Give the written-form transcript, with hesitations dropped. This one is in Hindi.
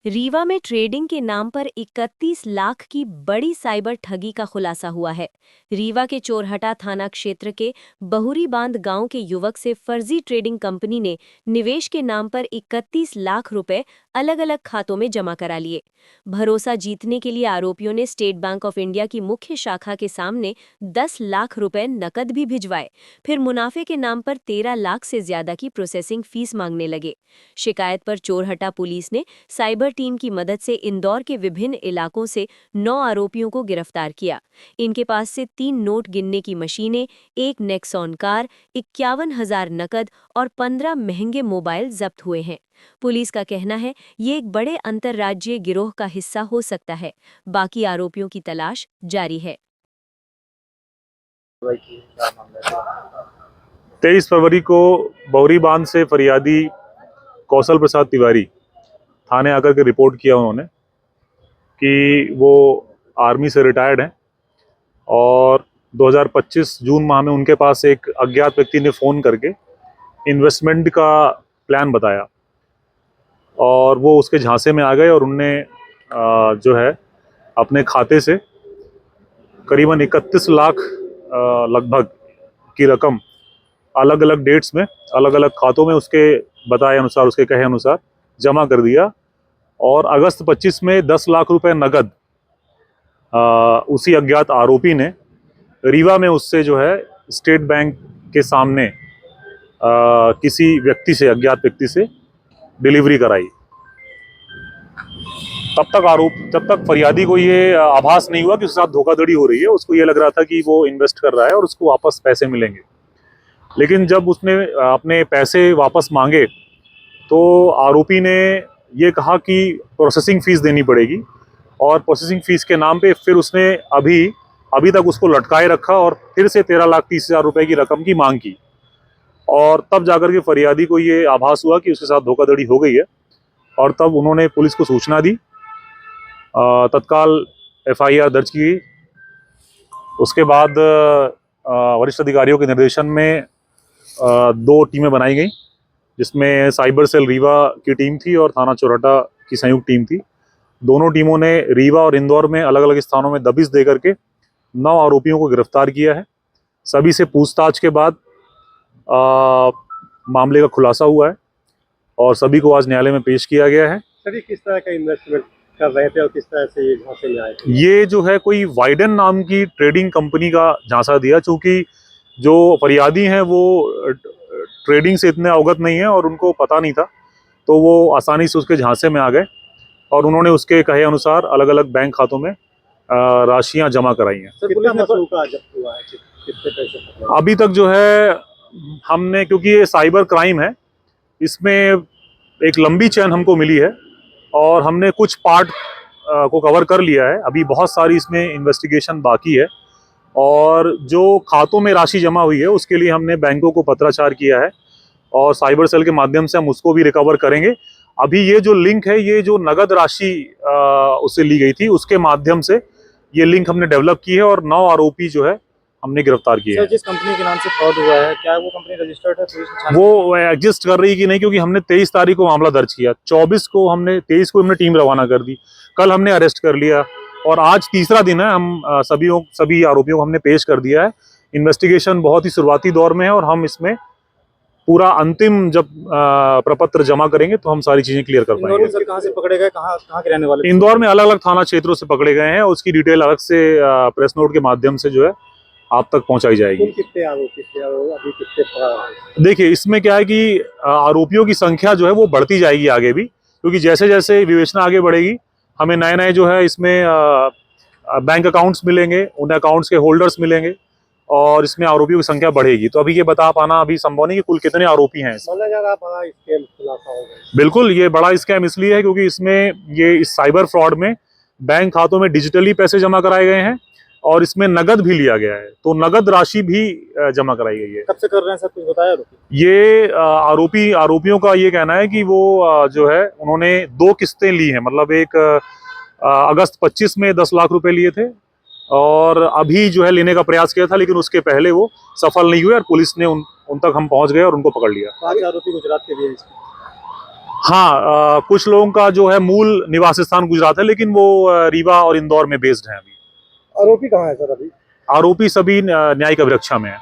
रीवा में ट्रेडिंग के नाम पर 31 लाख की बड़ी साइबर ठगी का खुलासा हुआ है। रीवा के चोरहटा थाना क्षेत्र के बहुरी बांध गांव के युवक से फर्जी ट्रेडिंग कंपनी ने निवेश के नाम पर 31 लाख रुपए अलग अलग खातों में जमा करा लिए। भरोसा जीतने के लिए आरोपियों ने स्टेट बैंक ऑफ इंडिया की मुख्य शाखा के सामने 10 लाख रुपए नकद भी भिजवाए। फिर मुनाफे के नाम पर 13 लाख से ज्यादा की प्रोसेसिंग फीस मांगने लगे। शिकायत पर चोरहटा पुलिस ने साइबर टीम की मदद से इंदौर के विभिन्न इलाकों से 9 आरोपियों को गिरफ्तार किया। इनके पास से 3 नोट गिनने की मशीनें, एक नेक्सॉन कार, 51,000 नकद और 15 महंगे मोबाइल जब्त हुए हैं। पुलिस का कहना है ये एक बड़े अंतर्राज्यीय गिरोह का हिस्सा हो सकता है। बाकी आरोपियों की तलाश जारी है। 23 फरवरी को बौरी बांध से फरियादी कौशल प्रसाद तिवारी थाने आकर के रिपोर्ट किया उन्होंने कि वो आर्मी से रिटायर्ड हैं और 2025 जून माह में उनके पास एक अज्ञात व्यक्ति ने फ़ोन करके इन्वेस्टमेंट का प्लान बताया और वो उसके झांसे में आ गए और उनने जो है अपने खाते से करीबन 31 लाख लगभग की रकम अलग अलग डेट्स में अलग अलग खातों में उसके बताए अनुसार, उसके कहे अनुसार जमा कर दिया और अगस्त 25 में 10 लाख रुपए नगद उसी अज्ञात आरोपी ने रीवा में उससे जो है स्टेट बैंक के सामने किसी व्यक्ति से, अज्ञात व्यक्ति से डिलीवरी कराई। जब तक फरियादी को ये आभास नहीं हुआ कि उसके साथ धोखाधड़ी हो रही है, उसको ये लग रहा था कि वो इन्वेस्ट कर रहा है और उसको वापस पैसे मिलेंगे। लेकिन जब उसने अपने पैसे वापस मांगे तो आरोपी ने ये कहा कि प्रोसेसिंग फ़ीस देनी पड़ेगी और प्रोसेसिंग फ़ीस के नाम पे फिर उसने अभी तक उसको लटकाए रखा और फिर से 13,30,000 रुपए की रकम की मांग की। और तब जाकर के फरियादी को ये आभास हुआ कि उसके साथ धोखाधड़ी हो गई है और तब उन्होंने पुलिस को सूचना दी। तत्काल FIR दर्ज की। उसके बाद वरिष्ठ अधिकारियों के निर्देशन में 2 टीमें बनाई गई, जिसमें साइबर सेल रीवा की टीम थी और थाना चोरहटा की संयुक्त टीम थी। दोनों टीमों ने रीवा और इंदौर में अलग अलग स्थानों में दबिश दे करके 9 आरोपियों को गिरफ्तार किया है। सभी से पूछताछ के बाद मामले का खुलासा हुआ है और सभी को आज न्यायालय में पेश किया गया है। सर, ये किस तरह का इन्वेस्टमेंट कर रहे थे और किस तरह से ये झांसे में आए थे? ये जो है कोई वाइडन नाम की ट्रेडिंग कंपनी का झांसा दिया, चूंकि जो फरियादी हैं वो ट्रेडिंग से इतने अवगत नहीं है और उनको पता नहीं था, तो वो आसानी से उसके झांसे में आ गए और उन्होंने उसके कहे अनुसार अलग अलग बैंक खातों में राशियां जमा कराई हैं। सर, पुलिस ने मसरूका जब्त हुआ है, कितने पैसे पकड़े? अभी तक जो है हमने, क्योंकि ये साइबर क्राइम है, इसमें एक लंबी चेन हमको मिली है और हमने कुछ पार्ट को कवर कर लिया है। अभी बहुत सारी इसमें इन्वेस्टिगेशन बाकी है और जो खातों में राशि जमा हुई है उसके लिए हमने बैंकों को पत्राचार किया है और साइबर सेल के माध्यम से हम उसको भी रिकवर करेंगे। अभी ये जो लिंक है, ये जो नगद राशि उससे ली गई थी, उसके माध्यम से ये लिंक हमने डेवलप की है और 9 आरोपी जो है हमने गिरफ्तार किए हैं। जिस कंपनी के नाम से फ्रॉड हुआ है, क्या वो कंपनी रजिस्टर्ड है? वो एग्जिस्ट कर रही कि नहीं, क्योंकि हमने 23 तारीख को मामला दर्ज किया, 23 को हमने टीम रवाना कर दी, कल हमने अरेस्ट कर लिया और आज तीसरा दिन है। हम सभी आरोपियों को हमने पेश कर दिया है। इन्वेस्टिगेशन बहुत ही शुरुआती दौर में है और हम इसमें पूरा अंतिम जब प्रपत्र जमा करेंगे तो हम सारी चीजें क्लियर कर पाएंगे। इंदौर में सर कहाँ से पकड़े गए, कहाँ के रहने वाले? इंदौर में अलग अलग थाना क्षेत्रों से पकड़े गए हैं और उसकी डिटेल अलग से प्रेस नोट के माध्यम से जो है आप तक पहुंचाई जाएगी। कितने आरोपी थे अभी, कितने? देखिए, इसमें क्या है कि आरोपियों की संख्या जो है वो बढ़ती जाएगी आगे भी, क्योंकि जैसे जैसे विवेचना आगे बढ़ेगी हमें नए नए जो है इसमें बैंक अकाउंट्स मिलेंगे, उन अकाउंट्स के होल्डर्स मिलेंगे और इसमें आरोपियों की संख्या बढ़ेगी। तो अभी ये बता पाना अभी संभव नहीं कि कुल कितने आरोपी हैं। बड़ा स्कैम खुलासा हो गया। बिल्कुल, ये बड़ा स्कैम इसलिए है क्योंकि इसमें इस साइबर फ्रॉड में बैंक खातों में डिजिटली पैसे जमा कराए गए हैं और इसमें नगद भी लिया गया है, तो नगद राशि भी जमा कराई गई है। कब से कर रहे हैं सर, कुछ बताया? ये आरोपियों का ये कहना है कि वो जो है उन्होंने 2 किस्तें ली हैं, मतलब एक अगस्त 25 में 10 लाख रुपए लिए थे और अभी जो है लेने का प्रयास किया था, लेकिन उसके पहले वो सफल नहीं हुए और पुलिस ने उन तक हम पहुंच गए और उनको पकड़ लिया। 5 आरोपी गुजरात के भी हैं। हाँ, कुछ लोगों का जो है मूल निवास स्थान गुजरात है, लेकिन वो रीवा और इंदौर में बेस्ड हैं अभी। आरोपी कहाँ है सर अभी? आरोपी सभी न्यायिक अभिरक्षा में है।